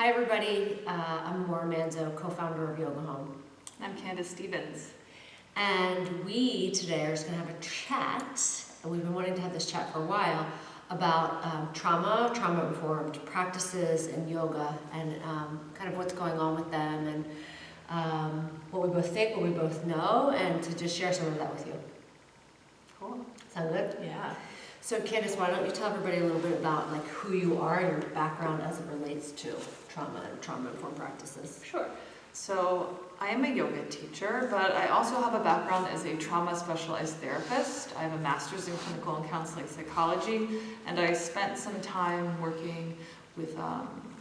Hi everybody, I'm Maura Manzo, co-founder of Yoga Home. I'm Candace Stevens. And we today are just going to have a chat, and we've been wanting to have this chat for a while, about trauma-informed practices in yoga, and kind of what's going on with them, and what we both think, what we both know, and to just share some of that with you. Cool. Sound good? Yeah. So Candace, why don't you tell everybody a little bit about like who you are and your background as it relates to trauma and trauma-informed practices? Sure. So I am a yoga teacher, but I also have a background as a trauma specialized therapist. I have a master's in clinical and counseling psychology, and I spent some time working with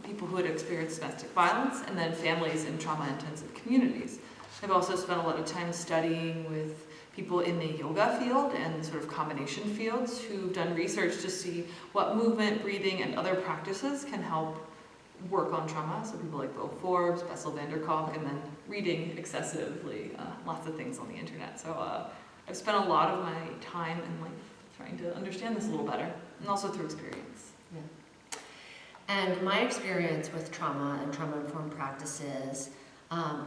people who had experienced domestic violence and then families in trauma-intensive communities. I've also spent a lot of time studying with people in the yoga field and sort of combination fields who've done research to see what movement, breathing, and other practices can help work on trauma. So people like Bo Forbes, Bessel van der Kolk, and then reading excessively, lots of things on the internet. So I've spent a lot of my time in life trying to understand this a little better, and also through experience. Yeah. And my experience with trauma and trauma-informed practices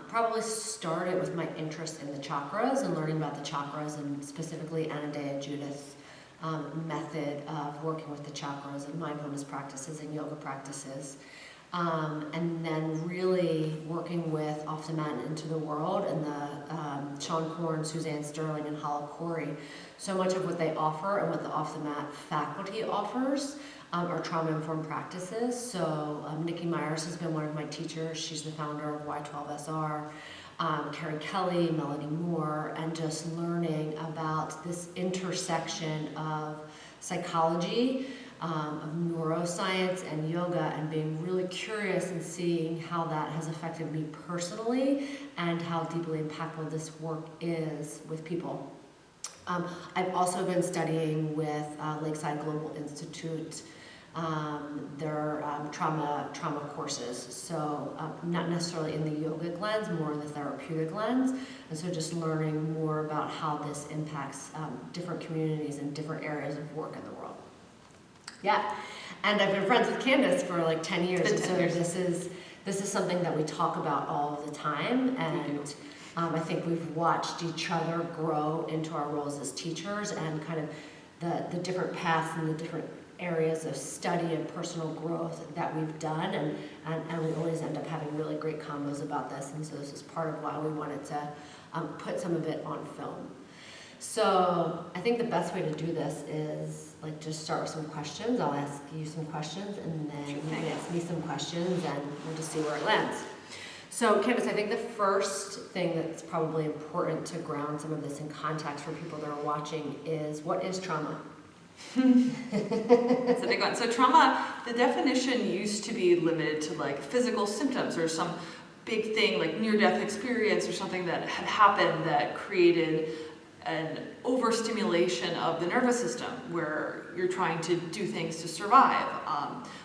probably started with my interest in the chakras and learning about the chakras, and specifically Anandaya Judith's method of working with the chakras and mindfulness practices and yoga practices. And then really working with Off the Mat and Into the World and the Sean Korn, Suzanne Sterling, and Hala Corey. So much of what they offer and what the Off the Mat faculty offers are trauma-informed practices. So Nikki Myers has been one of my teachers. She's the founder of Y12SR. Karen Kelly, Melanie Moore, and just learning about this intersection of psychology, of neuroscience and yoga, and being really curious and seeing how that has affected me personally and how deeply impactful this work is with people. I've also been studying with Lakeside Global Institute, their trauma courses, so not necessarily in the yogic lens, more in the therapeutic lens, and so just learning more about how this impacts different communities and different areas of work in the world. Yeah, and I've been friends with Candace for like 10 years, and so this is something that we talk about all the time, and I think we've watched each other grow into our roles as teachers, and kind of the different paths and the different areas of study and personal growth that we've done, and we always end up having really great combos about this, and so this is part of why we wanted to put some of it on film. So I think the best way to do this is like just start with some questions. I'll ask you some questions, and then you can ask me some questions, and we'll just see where it lands. So Candace, I think the first thing that's probably important to ground some of this in context for people that are watching is, what is trauma? That's a big one. So trauma, the definition used to be limited to like physical symptoms or some big thing like near-death experience or something that had happened that created an overstimulation of the nervous system where you're trying to do things to survive.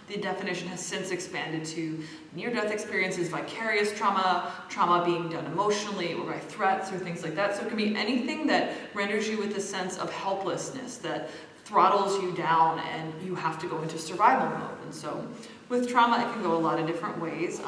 The definition has since expanded to near-death experiences, vicarious trauma, trauma being done emotionally or by threats or things like that. So it can be anything that renders you with a sense of helplessness, that throttles you down and you have to go into survival mode. And so with trauma, it can go a lot of different ways.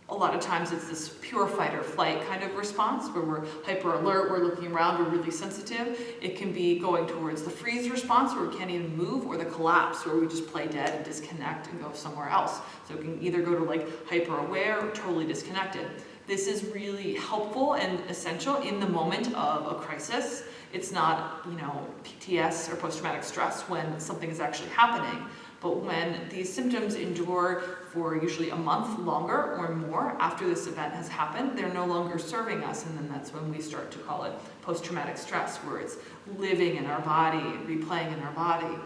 A lot of times it's this pure fight or flight kind of response where we're hyper alert, we're looking around, we're really sensitive. It can be going towards the freeze response where we can't even move, or the collapse where we just play dead and disconnect and go somewhere else. So it can either go to like hyper aware or totally disconnected. This is really helpful and essential in the moment of a crisis. It's not, PTS or post-traumatic stress when something is actually happening. But when these symptoms endure for usually a month longer or more after this event has happened, they're no longer serving us, and then that's when we start to call it post-traumatic stress, where it's living in our body, replaying in our body.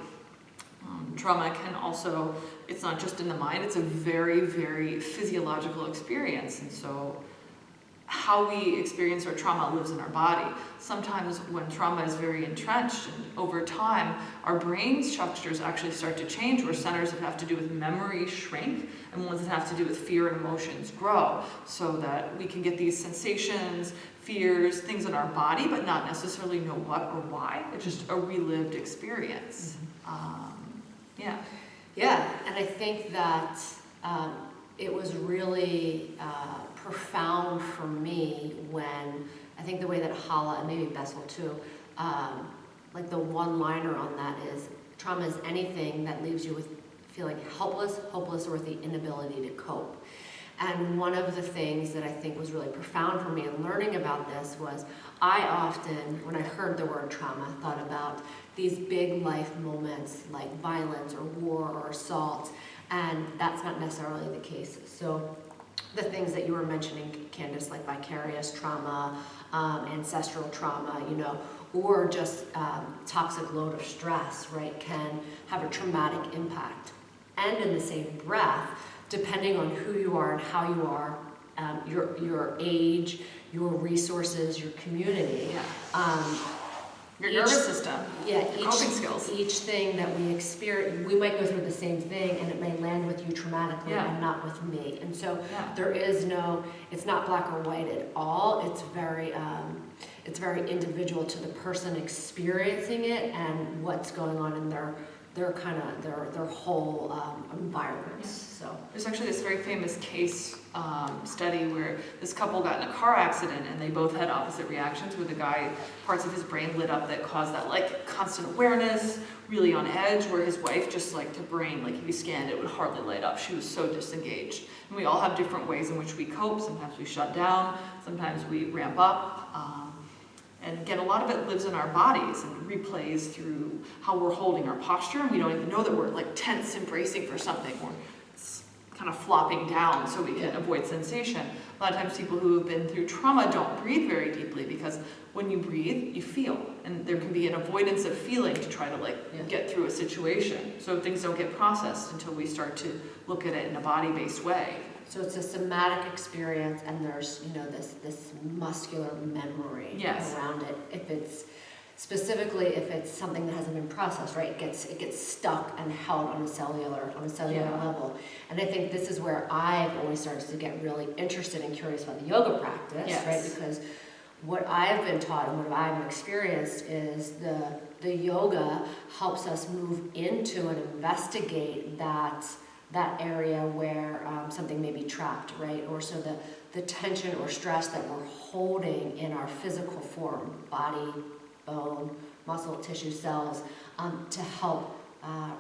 Trauma can also, it's not just in the mind, it's a very, very physiological experience, and so how we experience our trauma lives in our body. Sometimes when trauma is very entrenched, and over time, our brain structures actually start to change, where centers that have to do with memory shrink, and ones that have to do with fear and emotions grow, so that we can get these sensations, fears, things in our body, but not necessarily know what or why. It's just a relived experience. Yeah, and I think that it was really profound for me when, I think the way that Hala, and maybe Bessel too, like the one-liner on that is, trauma is anything that leaves you with feeling helpless, hopeless, or with the inability to cope. And one of the things that I think was really profound for me in learning about this was, I often, when I heard the word trauma, thought about these big life moments like violence or war or assault, and that's not necessarily the case. So the things that you were mentioning, Candace, like vicarious trauma, ancestral trauma, you know, or just toxic load of stress, right, can have a traumatic impact. And in the same breath, depending on who you are and how you are, your age, your resources, your community, your nervous system, your coping skills. Each thing that we experience, we might go through the same thing and it may land with you traumatically and not with me. And so there is no, it's not black or white at all. It's very individual to the person experiencing it and what's going on in their whole environment. So there's actually this very famous case study where this couple got in a car accident and they both had opposite reactions, where the guy, parts of his brain lit up that caused that like constant awareness, really on edge, where his wife just like the brain, like if you scanned it would hardly light up. She was so disengaged. And we all have different ways in which we cope. Sometimes we shut down, sometimes we ramp up. And again, a lot of it lives in our bodies and replays through how we're holding our posture, and we don't even know that we're like tense and bracing for something. We're kind of flopping down so we can avoid sensation. A lot of times people who have been through trauma don't breathe very deeply, because when you breathe, you feel. And there can be an avoidance of feeling to try to get through a situation. So things don't get processed until we start to look at it in a body-based way. So it's a somatic experience, and there's, you know, this muscular memory around it. If it's specifically, if it's something that hasn't been processed, right, it gets stuck and held on a cellular level. And I think this is where I've always started to get really interested and curious about the yoga practice, right? Because what I've been taught and what I've experienced is the yoga helps us move into and investigate that area where something may be trapped, right? Or so the tension or stress that we're holding in our physical form, body, bone, muscle, tissue, cells, to help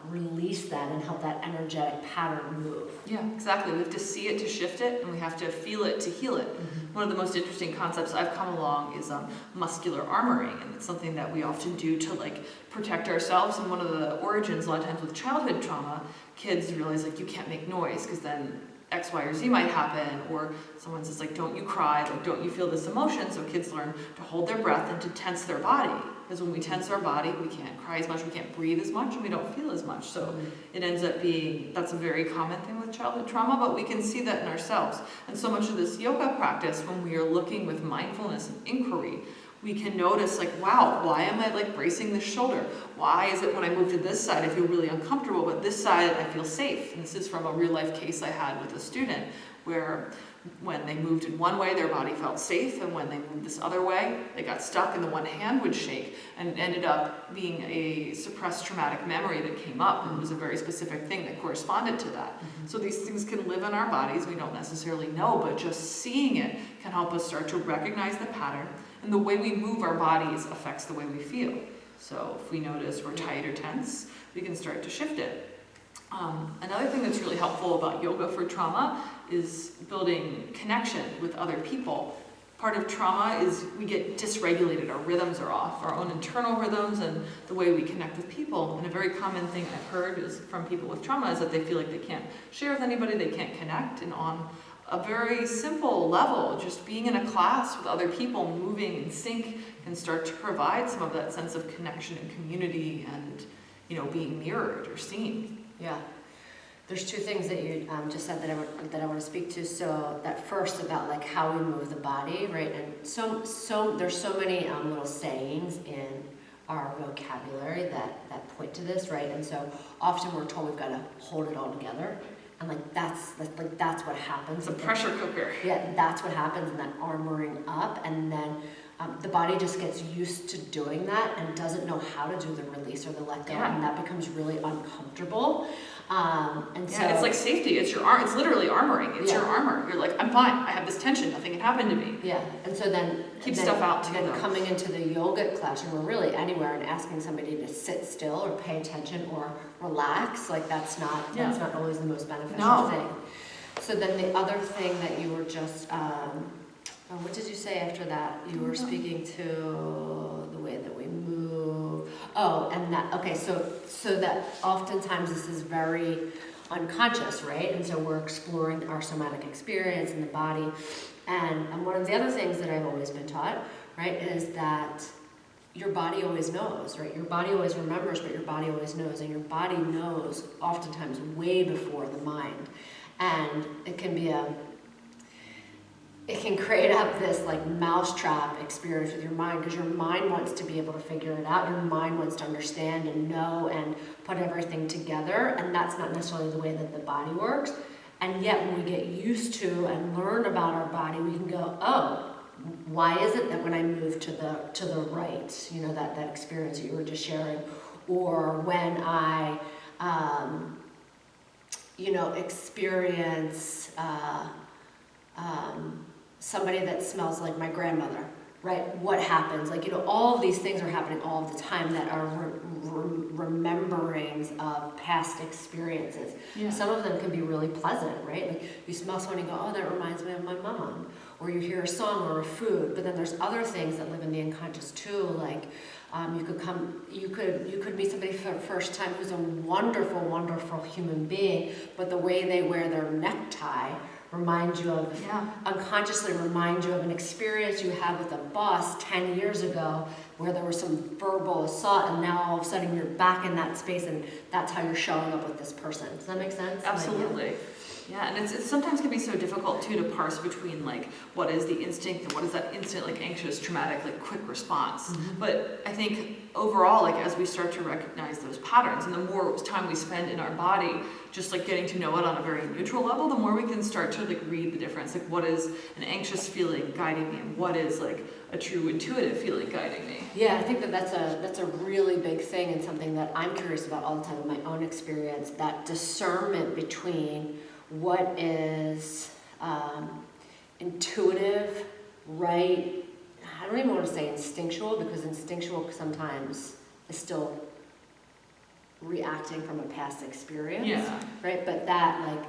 release that and help that energetic pattern move. Yeah, exactly. We have to see it to shift it, and we have to feel it to heal it. Mm-hmm. One of the most interesting concepts I've come along is muscular armoring, and it's something that we often do to like protect ourselves. And one of the origins, a lot of times with childhood trauma, kids realize like you can't make noise because then X, Y, or Z might happen, or someone says like, don't you cry, like don't you feel this emotion? So kids learn to hold their breath and to tense their body. Because when we tense our body, we can't cry as much, we can't breathe as much, and we don't feel as much. So it ends up being, that's a very common thing with childhood trauma, but we can see that in ourselves. And so much of this yoga practice, when we are looking with mindfulness and inquiry, we can notice like, wow, why am I like bracing this shoulder? Why is it when I move to this side I feel really uncomfortable, but this side I feel safe? And this is from a real life case I had with a student where when they moved in one way, their body felt safe, and when they moved this other way, they got stuck and the one hand would shake, and ended up being a suppressed traumatic memory that came up, and it was a very specific thing that corresponded to that. Mm-hmm. So these things can live in our bodies, we don't necessarily know, but just seeing it can help us start to recognize the pattern, and the way we move our bodies affects the way we feel. So if we notice we're tight or tense, we can start to shift it. Another thing that's really helpful about yoga for trauma is building connection with other people. Part of trauma is we get dysregulated, our rhythms are off, our own internal rhythms and the way we connect with people. And a very common thing I've heard is from people with trauma is that they feel like they can't share with anybody, they can't connect. And on a very simple level, just being in a class with other people, moving in sync, can start to provide some of that sense of connection and community and, you know, being mirrored or seen. Yeah. There's two things that you just said that I want to speak to. So that first about like how we move the body, right? And so there's so many little sayings in our vocabulary that point to this, right? And so often we're told we've got to hold it all together, and that's what happens. It's a pressure cooker. Yeah, that's what happens in that armoring up, and then the body just gets used to doing that and doesn't know how to do the release or the let go, Yeah. and that becomes really uncomfortable. And so it's like safety. It's your arm. It's literally armoring. It's your Yeah. armor. You're like, I'm fine. I have this tension. Nothing can happen to me. yeah, and so then Keep then- stuff out too, Then though. coming into the yoga classroom, or really anywhere, and asking somebody to sit still or pay attention or relax, like that's not always the most beneficial No. thing. So then the other thing that you were just, what did you say after that? You were speaking to the way that we move. Oh, and that, okay, so that oftentimes this is very unconscious, right? And so we're exploring our somatic experience in the body. And one of the other things that I've always been taught, right, is that your body always knows, right? Your body always remembers, but your body always knows. And your body knows oftentimes way before the mind. And it can be it can create up this like mousetrap experience with your mind, because your mind wants to be able to figure it out. Your mind wants to understand and know and put everything together, and that's not necessarily the way that the body works. And yet when we get used to and learn about our body, we can go, oh, why is it that when I move to the right, you know, that experience that you were just sharing, or when I experience somebody that smells like my grandmother, right? What happens? Like, you know, all of these things are happening all of the time that are rememberings of past experiences. Yeah. Some of them can be really pleasant, right? Like you smell someone and you go, oh, that reminds me of my mom. Or you hear a song or a food. But then there's other things that live in the unconscious too, like you could meet somebody for the first time who's a wonderful, wonderful human being, but the way they wear their necktie reminds you of, unconsciously reminds you of an experience you had with a boss 10 years ago where there was some verbal assault, and now all of a sudden you're back in that space, and that's how you're showing up with this person. Does that make sense? Absolutely. Yeah, and it sometimes can be so difficult too to parse between like what is the instinct and what is that instant like anxious, traumatic, like quick response. Mm-hmm. But I think overall, like as we start to recognize those patterns, and the more time we spend in our body, just like getting to know it on a very neutral level, the more we can start to like read the difference. Like what is an anxious feeling guiding me, and what is like a true intuitive feeling guiding me. Yeah, I think that's a really big thing, and something that I'm curious about all the time in my own experience, that discernment between what is intuitive, right? I don't even want to say instinctual, because instinctual sometimes is still reacting from a past experience, right? But that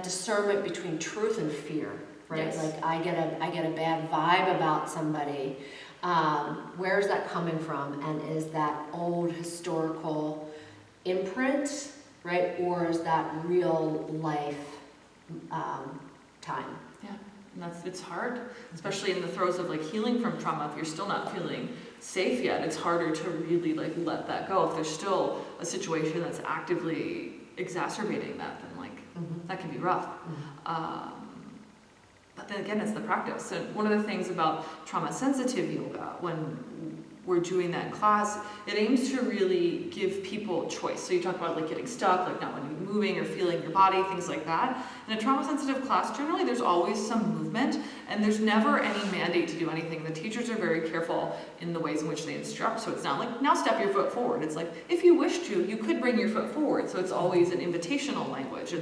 discernment between truth and fear, right? Yes. Like I get a bad vibe about somebody. Where is that coming from? And is that old historical imprint, right? Or is that real life time? Yeah, and it's hard, especially in the throes of like healing from trauma. If you're still not feeling safe yet, it's harder to really like let that go. If there's still a situation that's actively exacerbating that, then like that can be rough. But then again, it's the practice. So one of the things about trauma-sensitive yoga, when we're doing that in class, it aims to really give people choice. So you talk about like getting stuck, like not wanting to be moving or feeling your body, things like that. In a trauma-sensitive class, generally there's always some movement, and there's never any mandate to do anything. The teachers are very careful in the ways in which they instruct, so it's not like, now step your foot forward. It's like, if you wish to, you could bring your foot forward. So it's always an invitational language.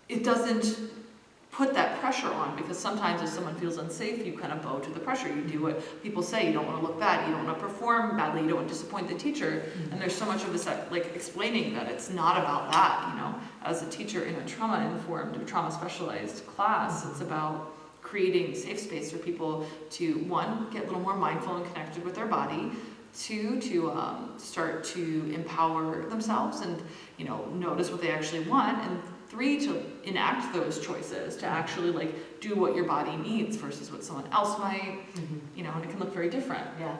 It doesn't put that pressure on, because sometimes if someone feels unsafe, you kind of bow to the pressure. You do what people say. You don't want to look bad. You don't want to perform badly. You don't want to disappoint the teacher. And there's so much of this like explaining that it's not about that, you know. As a teacher in a trauma-informed or trauma-specialized class, it's about creating safe space for people to, one, get a little more mindful and connected with their body, two, to start to empower themselves and, you know, notice what they actually want, and three, to enact those choices, to actually like do what your body needs versus what someone else might, you know, and it can look very different. Yeah.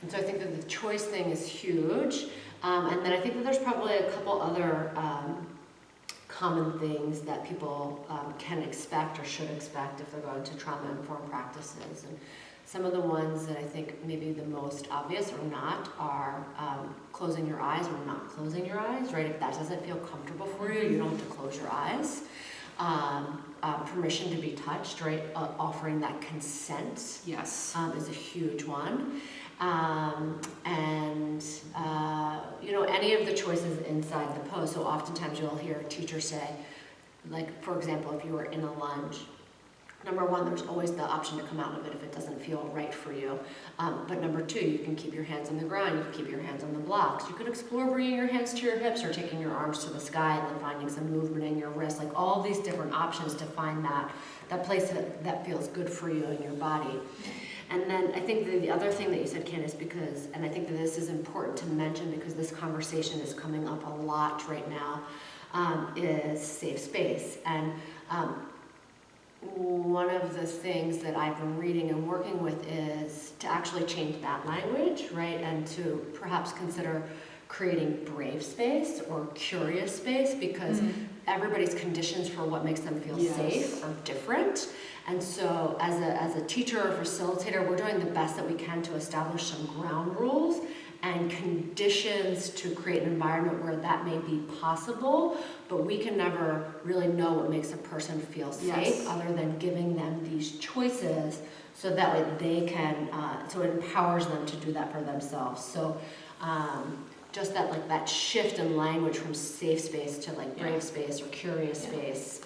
And so I think that the choice thing is huge. And then I think that there's probably a couple other common things that people can expect or should expect if they're going to trauma-informed practices. And some of the ones that I think maybe the most obvious or not are closing your eyes or not closing your eyes, right? If that doesn't feel comfortable for you, you don't have to close your eyes. permission to be touched, right? Offering that consent. Yes. Is a huge one. Any of the choices inside the post. So oftentimes you'll hear teachers say, like, for example, if you were in a lunge, number one, there's always the option to come out of it if it doesn't feel right for you. But number two, you can keep your hands on the ground, you can keep your hands on the blocks. You could explore bringing your hands to your hips or taking your arms to the sky and then finding some movement in your wrist, like all these different options to find that place that feels good for you in your body. And then I think the other thing that you said, Candace, and I think that this is important to mention because this conversation is coming up a lot right now, is safe space. And one of the things that I've been reading and working with is to actually change that language, right? And to perhaps consider creating brave space or curious space, because everybody's conditions for what makes them feel safe are different. And so as a teacher or facilitator, we're doing the best that we can to establish some ground rules and conditions to create an environment where that may be possible, but we can never really know what makes a person feel safe other than giving them these choices so that way they can, so it empowers them to do that for themselves. So just that shift in language from safe space to like brave space or curious space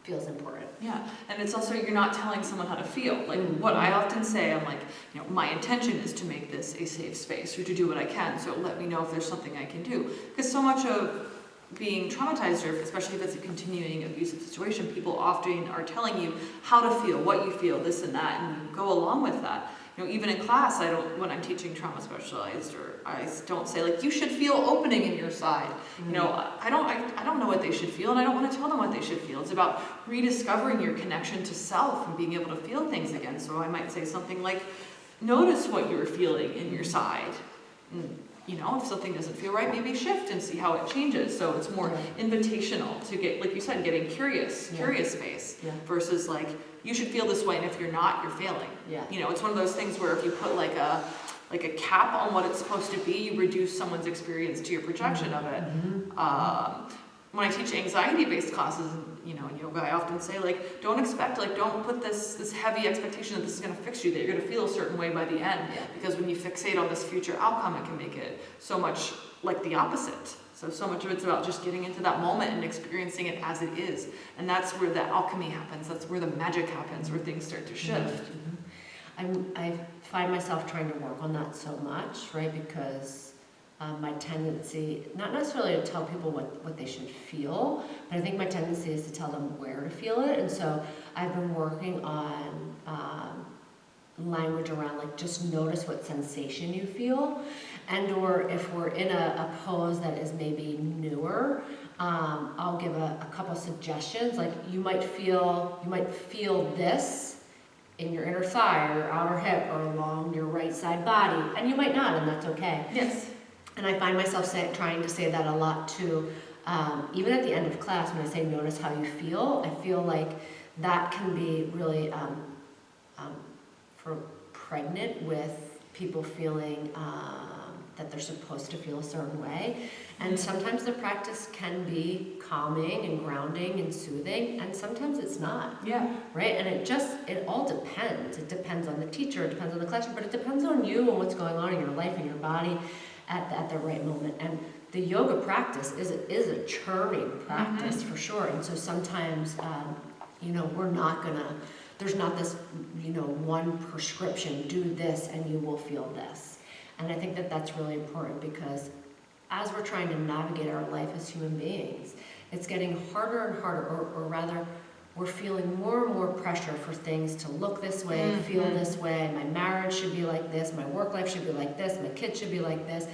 feels important. Yeah, and it's also, you're not telling someone how to feel. Like what I often say, I'm like, my intention is to make this a safe space or to do what I can, so let me know if there's something I can do. Because so much of being traumatized, or especially if it's a continuing abusive situation, people often are telling you how to feel, what you feel, this and that, and you go along with that. Even in class, when I'm teaching trauma specialized, or I don't say like, you should feel opening in your side. I don't know what they should feel, and I don't want to tell them what they should feel. It's about rediscovering your connection to self and being able to feel things again. So I might say something like, notice what you're feeling in your side. If something doesn't feel right, maybe shift and see how it changes. So it's more invitational to get, like you said, getting curious space versus like, you should feel this way, and if you're not, you're failing. It's one of those things where if you put like a cap on what it's supposed to be, you reduce someone's experience to your projection of it. When I teach anxiety-based classes, in yoga, I often say like, don't put this heavy expectation that this is going to fix you, that you're going to feel a certain way by the end, because when you fixate on this future outcome, it can make it so much like the opposite. So much of it's about just getting into that moment and experiencing it as it is. And that's where the alchemy happens. That's where the magic happens, where things start to shift. I find myself trying to work on that so much, right? Because my tendency, not necessarily to tell people what they should feel, but I think my tendency is to tell them where to feel it. And so I've been working on language around like, just notice what sensation you feel. And or if we're in a pose that is maybe newer, I'll give a couple suggestions. Like you might feel this in your inner thigh or outer hip or along your right side body, and you might not, and that's okay. Yes. And I find myself trying to say that a lot too, even at the end of class when I say notice how you feel. I feel like that can be really pregnant with people feeling that they're supposed to feel a certain way. And sometimes the practice can be calming and grounding and soothing, and sometimes it's not. Right? And it all depends. It depends on the teacher, it depends on the classroom, but it depends on you and what's going on in your life and your body at the right moment. And the yoga practice is a churning practice for sure. And so sometimes, there's not this, one prescription, do this and you will feel this. And I think that that's really important because as we're trying to navigate our life as human beings, it's getting harder and harder, or rather, we're feeling more and more pressure for things to look this way, feel this way. My marriage should be like this, my work life should be like this, my kids should be like this.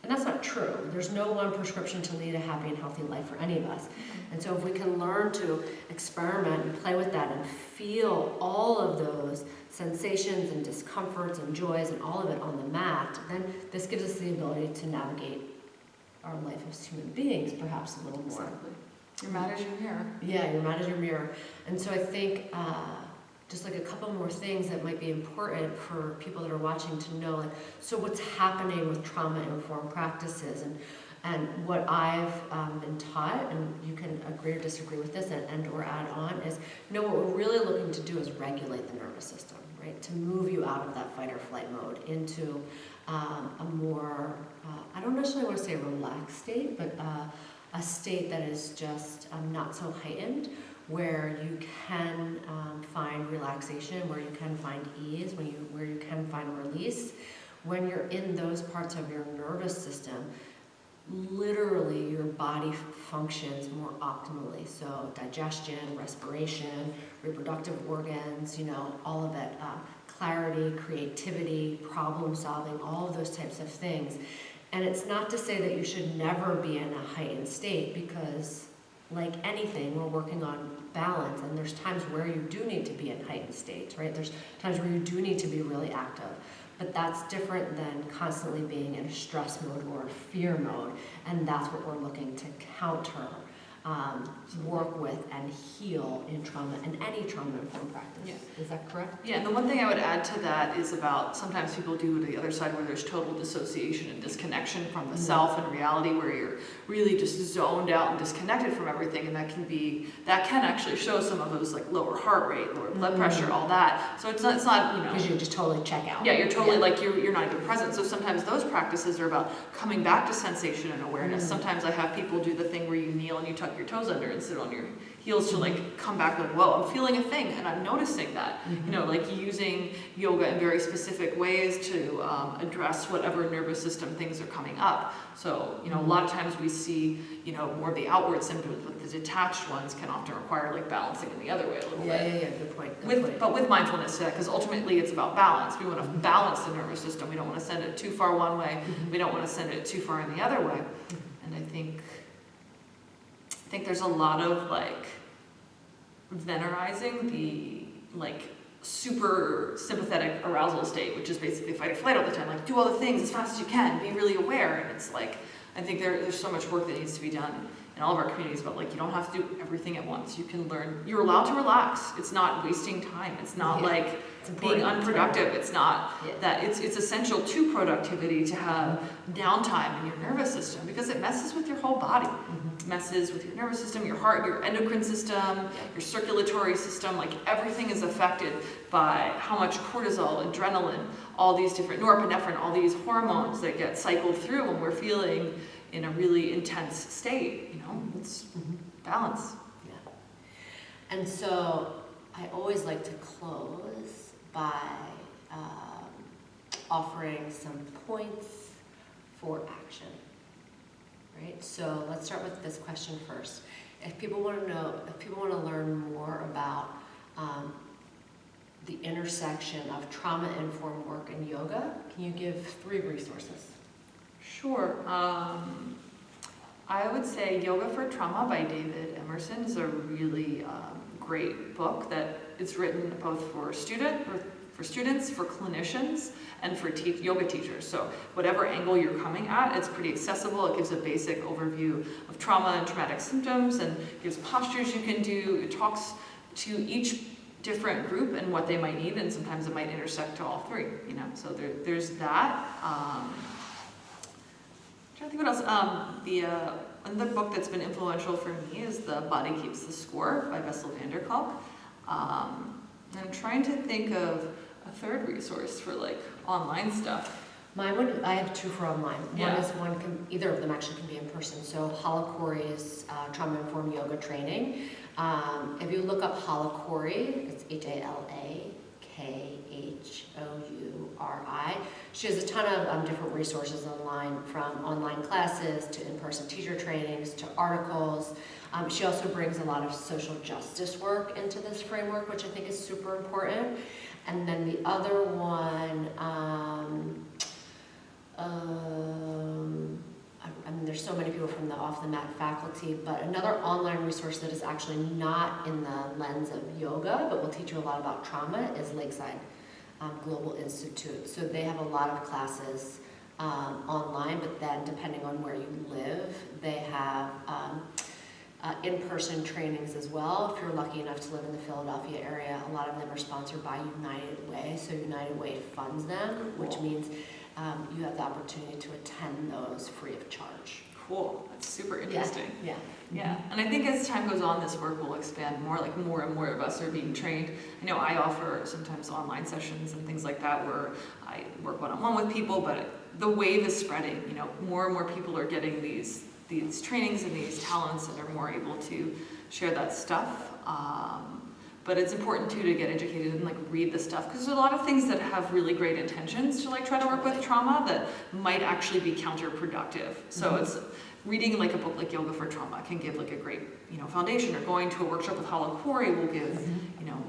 And that's not true. There's no one prescription to lead a happy and healthy life for any of us. And so if we can learn to experiment and play with that and feel all of those sensations and discomforts and joys and all of it on the mat, then this gives us the ability to navigate our life as human beings perhaps a little more. Exactly. Your mat is your mirror. Yeah, your mat is your mirror. And so I think just like a couple more things that might be important for people that are watching to know, like, so what's happening with trauma-informed practices, And what I've been taught, and you can agree or disagree with this and or add on, is what we're really looking to do is regulate the nervous system, right? To move you out of that fight or flight mode into a more, I don't necessarily want to say relaxed state, but a state that is just not so heightened, where you can find relaxation, where you can find ease, where you can find release. When you're in those parts of your nervous system, literally your body functions more optimally. So digestion, respiration, reproductive organs, all of it, clarity, creativity, problem solving, all of those types of things. And it's not to say that you should never be in a heightened state, because like anything, we're working on balance, and there's times where you do need to be in heightened states, right? There's times where you do need to be really active. But that's different than constantly being in a stress mode or a fear mode, and that's what we're looking to counter, work with, and heal in trauma and any trauma-informed practice. Yeah. Is that correct? Yeah, and the one thing I would add to that is about sometimes people do the other side where there's total dissociation and disconnection from the self and reality, where you're really just zoned out and disconnected from everything, and that can actually show some of those like lower heart rate, lower blood pressure, all that. So it's not Because you just totally check out. Yeah, you're totally like you're not even present. So sometimes those practices are about coming back to sensation and awareness. Sometimes I have people do the thing where you kneel and you tuck your toes under and sit on your heels to like come back like, whoa, I'm feeling a thing and I'm noticing that. Like using yoga in very specific ways to address whatever nervous system things are coming up. So, a lot of times we see, more of the outward symptoms, but the detached ones can often require like balancing in the other way a little bit. Yeah, good point. But with mindfulness, because ultimately it's about balance. We want to balance the nervous system. We don't want to send it too far one way. We don't want to send it too far in the other way. And I think there's a lot of like venerizing the like super sympathetic arousal state, which is basically fight or flight all the time. Like do all the things as fast as you can, be really aware. And it's like, I think there's so much work that needs to be done in all of our communities, but like you don't have to do everything at once. You can learn, you're allowed to relax. It's not wasting time. It's not like being unproductive. It's not that it's essential to productivity to have downtime in your nervous system, because it messes with your whole body. It messes with your nervous system, your heart, your endocrine system, your circulatory system. Like everything is affected by how much cortisol, adrenaline, all these different norepinephrine, all these hormones that get cycled through when we're feeling in a really intense state. It's balance. Yeah. And so I always like to close by offering some points for action, right? So let's start with this question first. If people want to learn more about the intersection of trauma-informed work and yoga, can you give 3 resources? Sure. I would say Yoga for Trauma by David Emerson is a really great book that is written both for students, for clinicians, and for yoga teachers. So whatever angle you're coming at, it's pretty accessible. It gives a basic overview of trauma and traumatic symptoms, and gives postures you can do. It talks to each different group and what they might need, and sometimes it might intersect to all 3. So there's that. I'm trying to think what else. Another book that's been influential for me is The Body Keeps the Score by Bessel van der Kolk. I'm trying to think of a 3rd resource for like online stuff. I have 2 for online. Yeah. Either of them actually can be in person. So Halakori's trauma-informed yoga training. If you look up Halakori, it's HALAKHOURI. She has a ton of different resources online, from online classes to in-person teacher trainings to articles. She also brings a lot of social justice work into this framework, which I think is super important. And then the other one, there's so many people from the Off the Mat faculty, but another online resource that is actually not in the lens of yoga, but will teach you a lot about trauma, is Lakeside Global Institute. So they have a lot of classes online, but then depending on where you live, they have in-person trainings as well. If you're lucky enough to live in the Philadelphia area, a lot of them are sponsored by United Way, so United Way funds them, which means you have the opportunity to attend those free of charge. Cool. That's super interesting. Yeah. Yeah, and I think as time goes on, this work will expand more, like more and more of us are being trained. I know I offer sometimes online sessions and things like that where I work one-on-one with people, but the wave is spreading, you know, more and more people are getting these trainings and these talents and are more able to share that stuff. But it's important too to get educated and like read the stuff, because there's a lot of things that have really great intentions to like try to work with trauma that might actually be counterproductive. So it's reading like a book like Yoga for Trauma can give like a great, you know, foundation, or going to a workshop with Hollow Quarry will give, you know,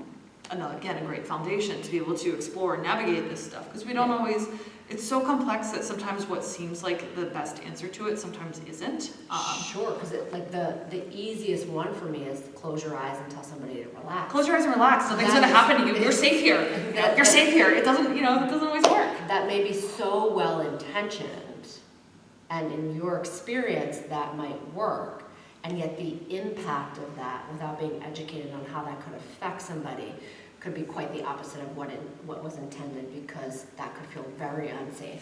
a great foundation to be able to explore and navigate this stuff, because we don't always, it's so complex that sometimes what seems like the best answer to it sometimes isn't. Sure, because like the easiest one for me is close your eyes and tell somebody to relax. Close your eyes and relax. Nothing's going to happen to you. You're safe here. You're safe here. It doesn't, you know, it doesn't always work. That may be so well intentioned, and in your experience that might work, and yet the impact of that, without being educated on how that could affect somebody, could be quite the opposite of what was intended, because that could feel very unsafe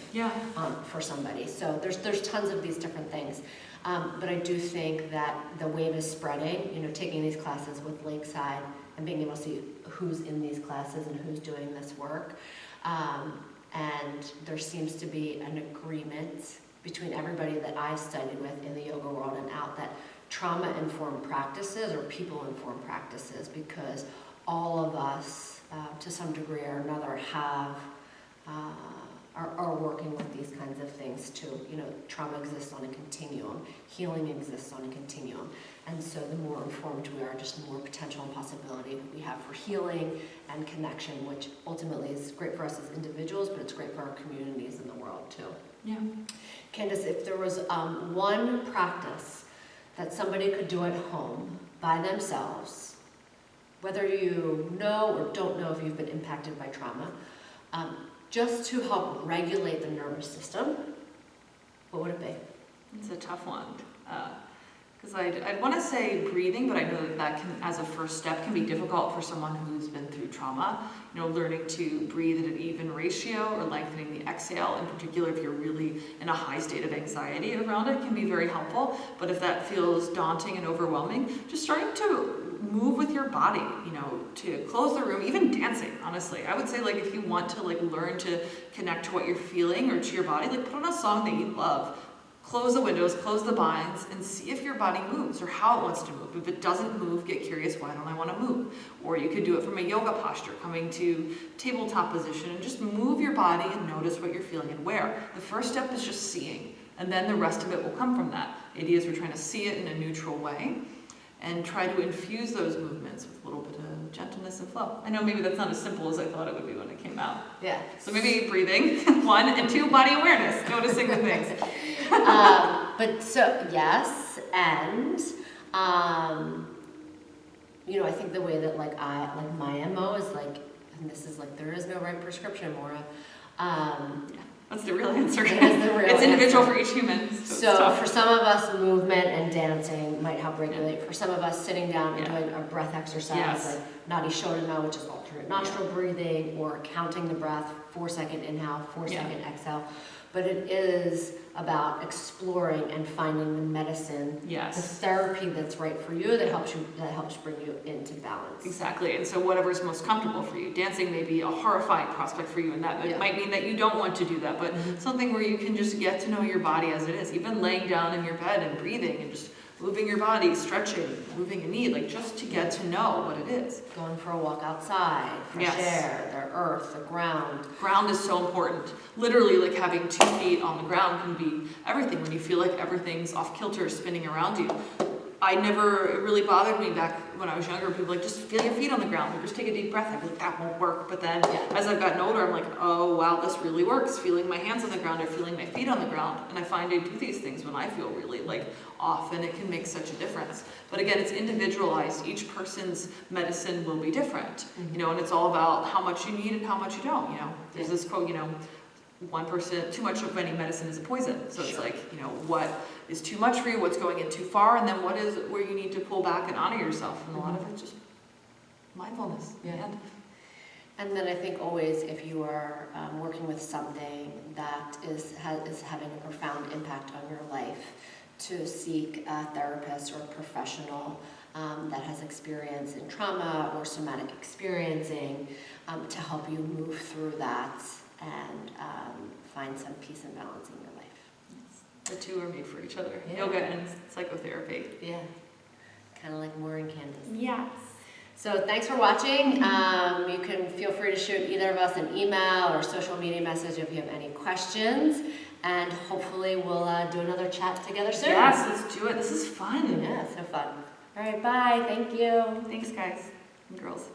for somebody. So there's tons of these different things. But I do think that the wave is spreading, you know, taking these classes with Lakeside and being able to see who's in these classes and who's doing this work. And there seems to be an agreement between everybody that I've studied with in the yoga world and out, that trauma-informed practices or people-informed practices, because all of us, to some degree or another, are working with these kinds of things too. You know, trauma exists on a continuum, healing exists on a continuum, and so the more informed we are, just the more potential and possibility we have for healing and connection, which ultimately is great for us as individuals, but it's great for our communities in the world too. Yeah. Candace, if there was one practice that somebody could do at home by themselves, whether you know or don't know if you've been impacted by trauma, just to help regulate the nervous system, what would it be? It's a tough one. Because I'd want to say breathing, but I know that can, as a first step, can be difficult for someone who's been through trauma. You know, learning to breathe at an even ratio or lengthening the exhale, in particular if you're really in a high state of anxiety around it, can be very helpful. But if that feels daunting and overwhelming, just starting to move with your body, you know, to close the room, even dancing, honestly. I would say, like, if you want to, like, learn to connect to what you're feeling or to your body, like, put on a song that you love. Close the windows, close the blinds, and see if your body moves or how it wants to move. If it doesn't move, get curious, why don't I want to move? Or you could do it from a yoga posture, coming to tabletop position, and just move your body and notice what you're feeling and where. The first step is just seeing, and then the rest of it will come from that. The idea is we're trying to see it in a neutral way and try to infuse those movements with a little bit of gentleness and flow. I know maybe that's not as simple as I thought it would be when it came out. Yeah. So maybe breathing, 1, and 2, body awareness, noticing the things. But so, yes, and, you know, I think the way that, like, my MO is, like, and this is, like, there is no right prescription, Maura. That's the real answer. It's individual for each human. So for some of us, movement and dancing might help regulate. For some of us, sitting down and doing a breath exercise, like Nadi Shodhana, which is alternate nostril breathing, or counting the breath, 4-second inhale, 4-second exhale. But it is about exploring and finding the medicine, the therapy that's right for you, that helps bring you into balance. Exactly, and so whatever's most comfortable for you. Dancing may be a horrifying prospect for you, and that might mean that you don't want to do that, but something where you can just get to know your body as it is, even laying down in your bed and breathing and just moving your body, stretching, moving a knee, like just to get to know what it is. Going for a walk outside, fresh air, the earth, the ground. Ground is so important. Literally, like, having 2 feet on the ground can be everything when you feel like everything's off kilter, spinning around you. It really bothered me back when I was younger. People were like, just feel your feet on the ground, or just take a deep breath. I'd be like, that won't work. But then as I've gotten older, I'm like, oh wow, this really works. Feeling my hands on the ground or feeling my feet on the ground. And I find I do these things when I feel really, like, off, and it can make such a difference. But again, it's individualized. Each person's medicine will be different, you know, and it's all about how much you need and how much you don't, you know. There's this quote, you know, 1%, too much of any medicine is a poison. So it's like, you know, what is too much for you, what's going in too far, and then what is where you need to pull back and honor yourself. And a lot of it's just mindfulness. And then I think always, if you are working with something that is having a profound impact on your life, to seek a therapist or a professional that has experience in trauma or somatic experiencing to help you move through that and find some peace and balance in your life. The two are made for each other. Yeah. Yoga and psychotherapy. Yeah, kind of like Maura and Candace. Yes. So thanks for watching. You can feel free to shoot either of us an email or social media message if you have any questions. And hopefully we'll do another chat together soon. Yes, let's do it. This is fun. Yeah, so fun. All right, bye. Thank you. Thanks, guys and girls.